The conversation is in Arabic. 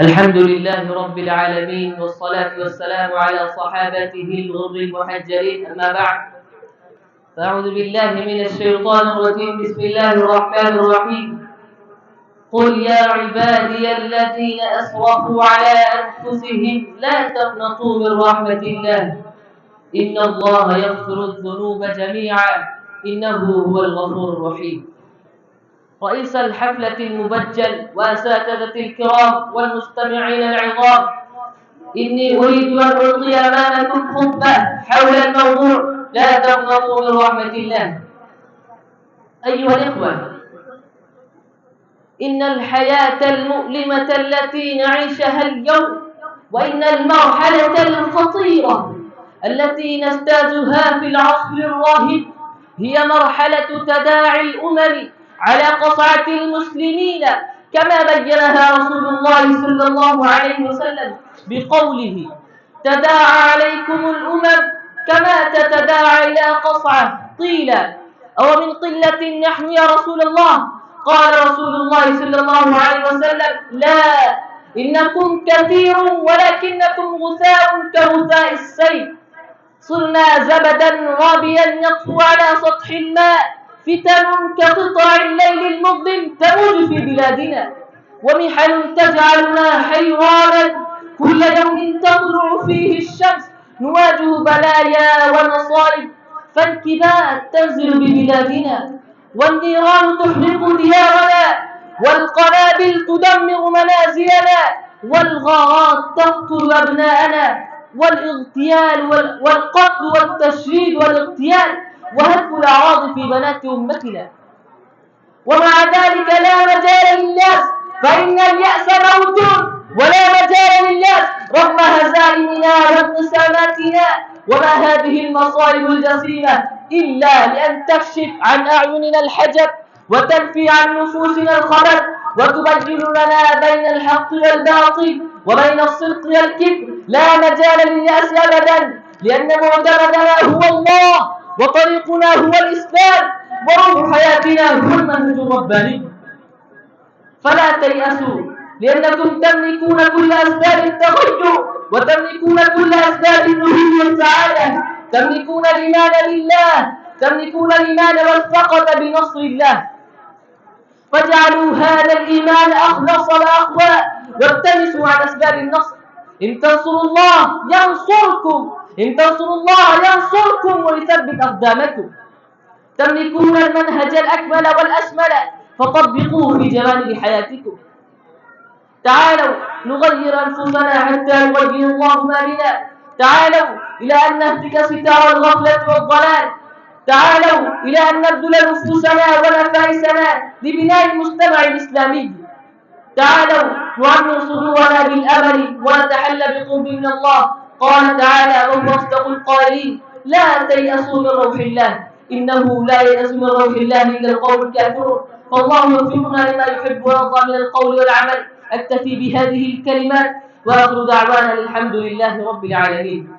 الحمد لله رب العالمين، والصلاة والسلام على صحابته الغر المحجلين، أما بعد. فأعوذ بالله من الشيطان الرجيم. بسم الله الرحمن الرحيم. قل يا عبادي الذين أسرفوا على أنفسهم لا تقنطوا من رحمة الله، إن الله يغفر الذنوب جميعا إنه هو الغفور الرحيم. رئيس الحفلة المبجل وأساتذة الكرام والمستمعين العظام، إني أريد أن ألقي أمامكم خطبة حول الموضوع لا تقنطوا من رحمة الله. أيها الإخوة، إن الحياة المؤلمة التي نعيشها اليوم، وإن المرحلة الخطيرة التي نجتازها في العصر الراهن هي مرحلة تداعي الأمم على قصعة المسلمين، كما بينها رسول الله صلى الله عليه وسلم بقوله: تداعى عليكم الأمم كما تتداعى إلى قصعة. قيل: أو من قلة نحن يا رسول الله؟ قال رسول الله صلى الله عليه وسلم: لا، إنكم كثير ولكنكم غثاء كغثاء السيل، صرنا زبدا رابيا يطفو على سطح الماء، فتن كقطع الليل المظلم تموج في بلادنا، ومحن تجعلنا حيرانا كل يوم تطلع فيه الشمس نواجه بلايا ومصائب، فالكبات تنزل ببلادنا، والنيران تحرق ديارنا، والقنابل تدمر منازلنا، والغارات تقتل أبناءنا، والاغتيال والقتل والتشريد والاغتيال وهتك الأعراض في بنات أمتنا. ومع ذلك لا مجال للناس، فإن اليأس موجود، ولا مجال للناس رغم هزائمنا وانقساماتنا. وما هذه المصائب الجسيمة إلا لأن تكشف عن أعيننا الحجب، وتنفي عن نفوسنا الخبث، وتبين لنا بين الحق والباطل، وبين الصدق والكذب. لا مجال لليأس أبدا، لأن معتمدنا هو الله، وطريقنا هو الإسلام، وروح حياتنا هو المنهج الرباني. فلا تيأسوا، لأنكم تملكون كل أسباب التغير، وتملكون كل أسباب النهوض والسعادة. تملكون الإيمان بالله، تملكون الإيمان والثقة بنصر الله، فاجعلوا هذا الإيمان أخلص وأقوى، والتمسوا عن أسباب النصر. إن تنصروا الله ينصركم، إن تنصروا الله ينصركم ويثبت أقدامكم. تملكون المنهج الأكمل والأشمل، فطبقوه في جوانب حياتكم. تعالوا نغير أنفسنا حتى يغير الله ما بنا. تعالوا إلى أن نهتك ستار الغفلة والضلال. تعالوا إلى أن نبذل نفوسنا ونفائسنا لبناء المجتمع الإسلامي. تعالوا نعمر صدورنا بالأمل ونتحلى بقرب من الله. قال تعالى وهو أصدق القائلين: لا تيأسوا من روح الله، إنه لا ييأس من روح الله إلا القوم الكافرون. فالله يوفقنا لما يحب ويرضى من القول والعمل. أكتفي بهذه الكلمات، وآخر دعوانا الحمد لله رب العالمين.